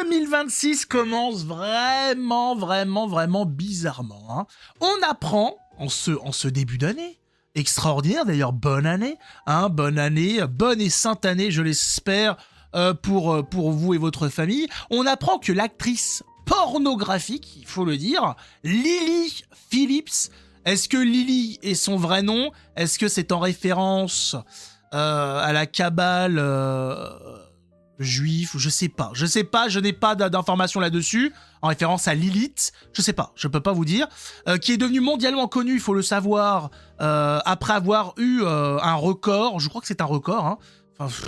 2026 commence vraiment bizarrement. Hein. On apprend en ce début d'année, extraordinaire d'ailleurs, bonne année, hein, bonne et sainte année, je l'espère, pour vous et votre famille. On apprend que l'actrice pornographique, il faut le dire, Lily Phillips, est-ce que Lily est son vrai nom? Est-ce que c'est en référence à la cabale juif, ou je sais pas, je n'ai pas d'informations là-dessus, en référence à Lilith, je sais pas, je peux pas vous dire, qui est devenue mondialement connue, il faut le savoir, après avoir eu un record, je crois que c'est un record, hein, enfin,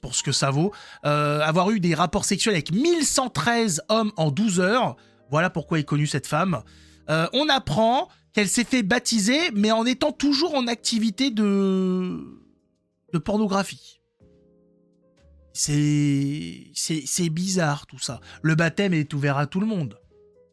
pour ce que ça vaut, avoir eu des rapports sexuels avec 1113 hommes en 12 heures, voilà pourquoi est connue cette femme. On apprend qu'elle s'est fait baptiser, mais en étant toujours en activité de pornographie. C'est bizarre tout ça. Le baptême est ouvert à tout le monde.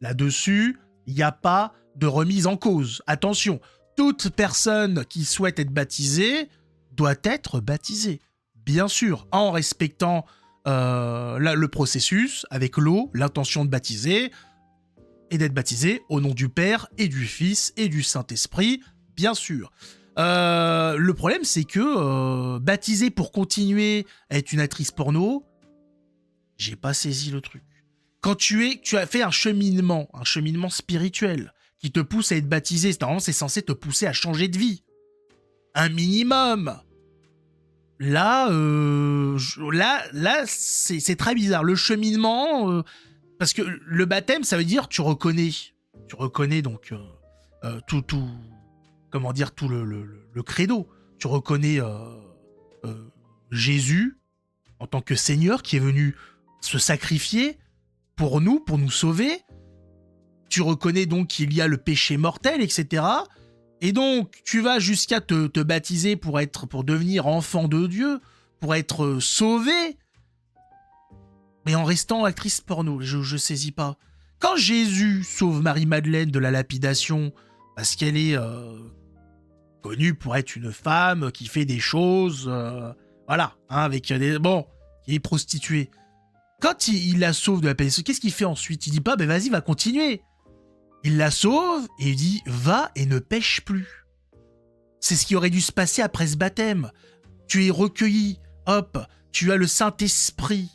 Là-dessus, il n'y a pas de remise en cause. Attention, toute personne qui souhaite être baptisée doit être baptisée. Bien sûr, en respectant le processus, avec l'eau, l'intention de baptiser, et d'être baptisé au nom du Père et du Fils et du Saint-Esprit, bien sûr. Le problème, c'est que baptiser pour continuer à être une actrice porno, j'ai pas saisi le truc. Quand tu as fait un cheminement spirituel qui te pousse à être baptisé, normalement c'est censé te pousser à changer de vie. Un minimum. Là, c'est très bizarre. Le cheminement, parce que le baptême, ça veut dire tu reconnais donc tout comment dire, tout le credo. Tu reconnais Jésus en tant que Seigneur qui est venu se sacrifier pour nous sauver. Tu reconnais donc qu'il y a le péché mortel, etc. Et donc, tu vas jusqu'à te baptiser pour devenir enfant de Dieu, pour être sauvé, mais en restant actrice porno. Je saisis pas. Quand Jésus sauve Marie-Madeleine de la lapidation, parce qu'elle est connue pour être une femme qui fait des choses, voilà, hein, avec des... Bon, qui est prostituée. Quand il la sauve de la lapidation, qu'est-ce qu'il fait ensuite? Il dit pas, ben vas-y, va continuer. Il la sauve et il dit, va et ne pêche plus. C'est ce qui aurait dû se passer après ce baptême. Tu es recueilli, hop, tu as le Saint-Esprit,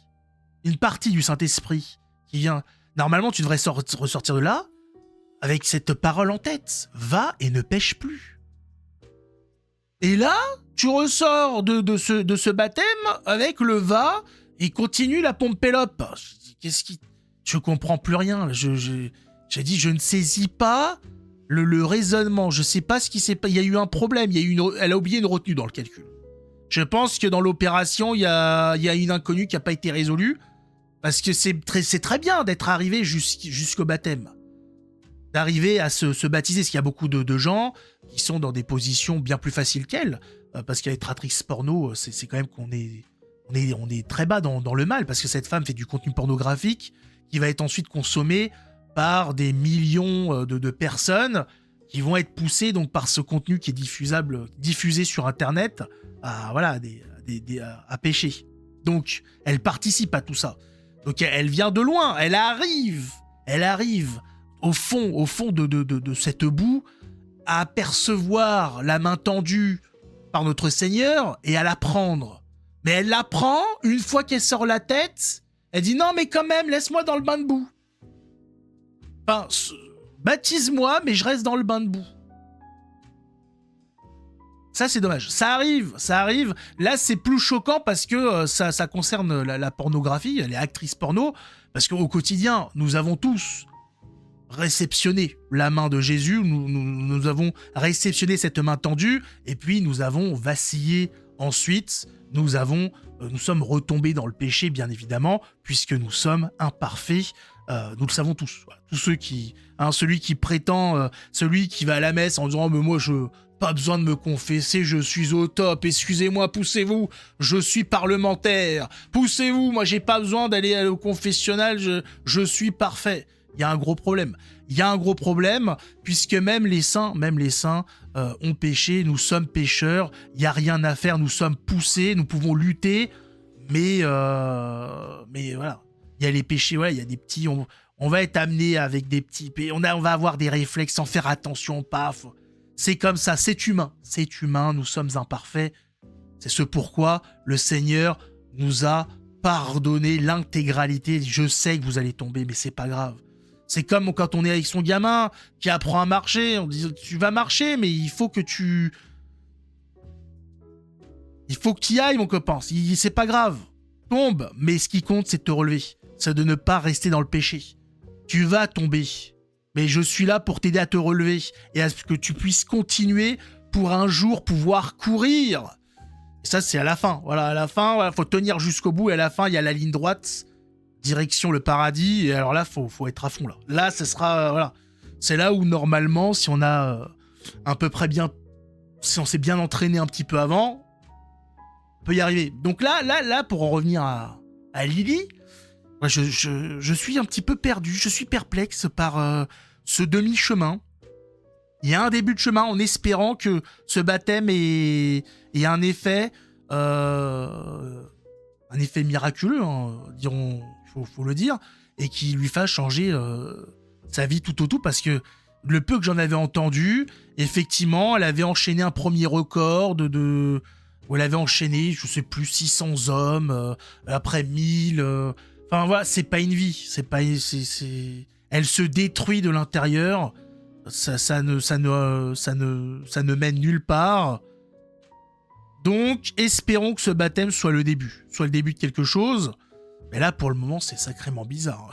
une partie du Saint-Esprit qui vient. Normalement, tu devrais ressortir de là avec cette parole en tête. Va et ne pêche plus. Et là, tu ressors de ce baptême avec le va et continue la pompelope. Qu'est-ce qui... Je comprends plus rien. J'ai dit, je ne saisis pas le raisonnement. Je sais pas ce qui s'est passé. Il y a eu un problème. Elle a oublié une retenue dans le calcul. Je pense que dans l'opération, il y a une inconnue qui n'a pas été résolue. Parce que c'est très bien d'être arrivé jusqu'au baptême. D'arriver à se baptiser. Parce qu'il y a beaucoup de gens qui sont dans des positions bien plus faciles qu'elle. Parce qu'être actrice porno, c'est quand même qu'on est très bas dans le mal. Parce que cette femme fait du contenu pornographique qui va être ensuite consommé par des millions de personnes qui vont être poussées donc par ce contenu qui est diffusé sur Internet à pécher. Donc, elle participe à tout ça. Donc, elle vient de loin. Elle arrive au fond de cette boue à apercevoir la main tendue par notre Seigneur et à la prendre. Mais elle la prend, une fois qu'elle sort la tête, elle dit « Non, mais quand même, laisse-moi dans le bain de boue. » Enfin, baptise-moi, mais je reste dans le bain de boue. Ça, c'est dommage. Ça arrive. Là, c'est plus choquant parce que ça concerne la pornographie, les actrices porno. Parce qu'au quotidien, nous avons tous réceptionné la main de Jésus. Nous avons réceptionné cette main tendue. Et puis, nous avons vacillé ensuite. Nous sommes retombés dans le péché, bien évidemment, puisque nous sommes imparfaits. Nous le savons tous. Voilà. Tous ceux qui... celui qui prétend... celui qui va à la messe en disant « Mais moi, pas besoin de me confesser, je suis au top. Excusez-moi, poussez-vous. Je suis parlementaire. Poussez-vous. Moi, j'ai pas besoin d'aller au confessionnal. Je suis parfait. » Il y a un gros problème. Puisque même les saints ont péché. Nous sommes pécheurs. Il n'y a rien à faire. Nous sommes poussés. Nous pouvons lutter. Mais voilà. Il y a les péchés, voilà, il y a des petits... On va être amené avec des petits... On va avoir des réflexes sans faire attention, paf. C'est comme ça, c'est humain. C'est humain, nous sommes imparfaits. C'est ce pourquoi le Seigneur nous a pardonné l'intégralité. Je sais que vous allez tomber, mais c'est pas grave. C'est comme quand on est avec son gamin qui apprend à marcher. On dit, tu vas marcher, mais il faut que tu... Il faut que tu y ailles, mon copain. C'est pas grave. Tombe, mais ce qui compte, c'est de te relever. C'est de ne pas rester dans le péché. Tu vas tomber, mais je suis là pour t'aider à te relever et à ce que tu puisses continuer pour un jour pouvoir courir. Et ça, c'est à la fin. Voilà, à la fin, voilà, faut tenir jusqu'au bout et à la fin, il y a la ligne droite, direction le paradis. Et alors là, faut être à fond là. Là, ce sera voilà, c'est là où normalement, si on a à peu près bien, si on s'est bien entraîné un petit peu avant, on peut y arriver. Donc là, pour en revenir à Lily. Je suis un petit peu perdu, je suis perplexe par ce demi-chemin. Il y a un début de chemin en espérant que ce baptême ait un effet miraculeux, hein, diront, faut le dire, et qui lui fasse changer sa vie tout au tout, parce que le peu que j'en avais entendu, effectivement, elle avait enchaîné un premier record où elle avait enchaîné, je sais plus, 600 hommes, après 1000... Enfin voilà, c'est pas une vie, elle se détruit de l'intérieur, ça ne mène nulle part. Donc espérons que ce baptême soit le début de quelque chose. Mais là pour le moment c'est sacrément bizarre.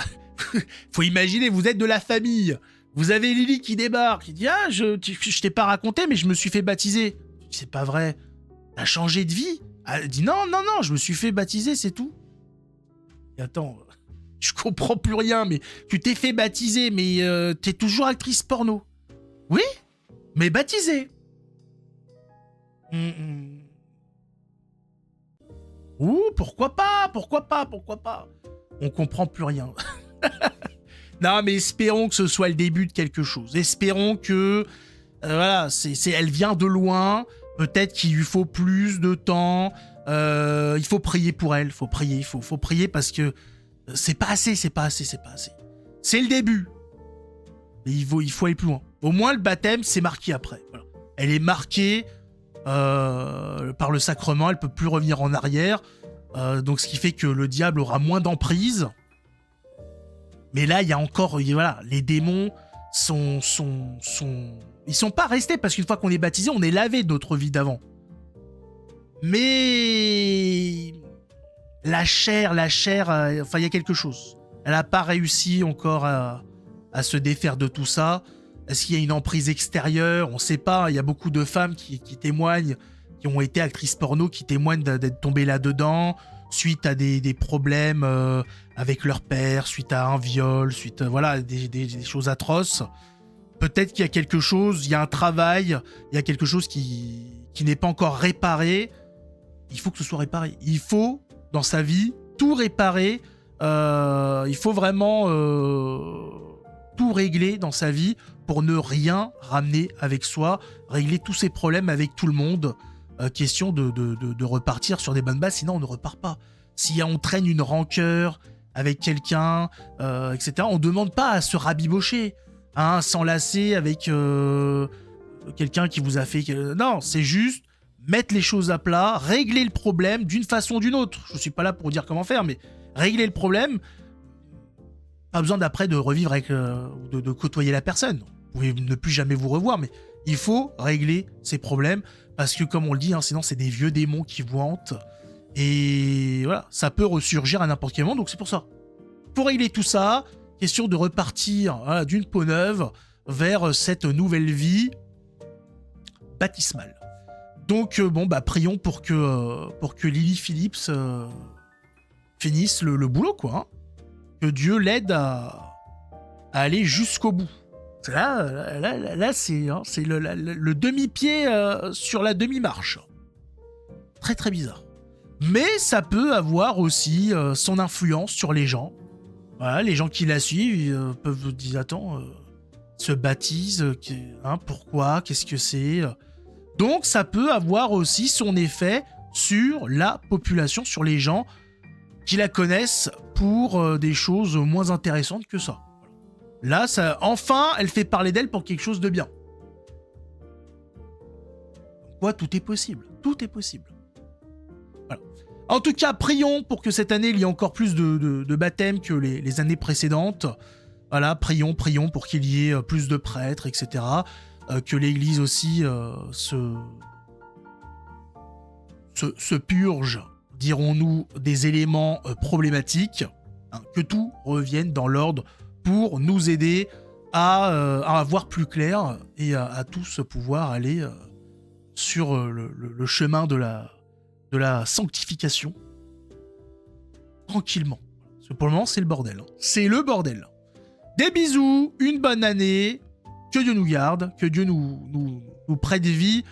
Faut imaginer, vous êtes de la famille, vous avez Lily qui débarque, qui dit ah je t'ai pas raconté mais je me suis fait baptiser. C'est pas vrai, t'as changé de vie. Elle dit non, je me suis fait baptiser, c'est tout. Et attends, je comprends plus rien, mais tu t'es fait baptiser, mais t'es toujours actrice porno. Oui, mais baptisée. Ouh, pourquoi pas. On comprend plus rien. Non, mais espérons que ce soit le début de quelque chose. Espérons que, voilà, elle vient de loin. Peut-être qu'il lui faut plus de temps. Il faut prier pour elle. Faut prier parce que c'est pas assez. C'est le début. Mais il faut aller plus loin. Au moins, le baptême, c'est marqué après. Voilà. Elle est marquée par le sacrement. Elle peut plus revenir en arrière. Donc, ce qui fait que le diable aura moins d'emprise. Mais là, il y a encore... Voilà, les démons ils sont pas restés parce qu'une fois qu'on est baptisé, on est lavé de notre vie d'avant. Mais... La chair, enfin, il y a quelque chose. Elle n'a pas réussi encore à se défaire de tout ça. Est-ce qu'il y a une emprise extérieure? On ne sait pas. Il y a beaucoup de femmes qui témoignent, qui ont été actrices porno, qui témoignent d'être tombées là-dedans, suite à des problèmes avec leur père, suite à un viol, suite voilà, des choses atroces. Peut-être qu'il y a quelque chose, il y a un travail, il y a quelque chose qui n'est pas encore réparé. Il faut que ce soit réparé. Il faut, dans sa vie, tout réparer. Il faut vraiment tout régler dans sa vie pour ne rien ramener avec soi, régler tous ses problèmes avec tout le monde. Question de repartir sur des bonnes bases, sinon on ne repart pas. Si on traîne une rancœur avec quelqu'un, etc., on ne demande pas à se rabibocher, hein, s'enlacer avec quelqu'un qui vous a fait... Non, c'est juste mettre les choses à plat, régler le problème d'une façon ou d'une autre. Je ne suis pas là pour vous dire comment faire, mais régler le problème, pas besoin d'après de revivre avec... de côtoyer la personne. Vous pouvez ne plus jamais vous revoir, mais il faut régler ces problèmes, parce que comme on le dit, hein, sinon c'est des vieux démons qui vous hantent, et voilà, ça peut ressurgir à n'importe quel moment, donc c'est pour ça. Pour régler tout ça, question de repartir voilà, d'une peau neuve vers cette nouvelle vie baptismale. Donc prions pour que Lily Phillips finisse le boulot, quoi. Hein. Que Dieu l'aide à aller jusqu'au bout. Là c'est le demi-pied sur la demi-marche. Très très bizarre. Mais ça peut avoir aussi son influence sur les gens. Voilà, les gens qui la suivent peuvent dire attends, se baptise, pourquoi, qu'est-ce que c'est. Donc ça peut avoir aussi son effet sur la population, sur les gens. qui la connaissent pour des choses moins intéressantes que ça. Là, enfin, elle fait parler d'elle pour quelque chose de bien. Quoi, tout est possible. Tout est possible. Voilà. En tout cas, prions pour que cette année, il y ait encore plus de baptêmes que les années précédentes. Voilà, prions pour qu'il y ait plus de prêtres, etc. Que l'Église aussi se purge, dirons-nous, des éléments problématiques. Hein, que tout revienne dans l'ordre pour nous aider à avoir plus clair et à tous pouvoir aller sur le chemin de la sanctification tranquillement. Parce que pour le moment, c'est le bordel. Hein. C'est le bordel. Des bisous, une bonne année, que Dieu nous garde, que Dieu nous prête vie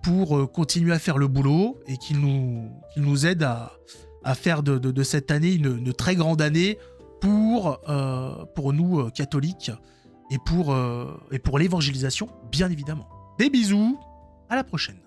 pour continuer à faire le boulot et qu'il nous aide à faire de cette année une très grande année pour nous catholiques et pour l'évangélisation, bien évidemment. Des bisous, à la prochaine.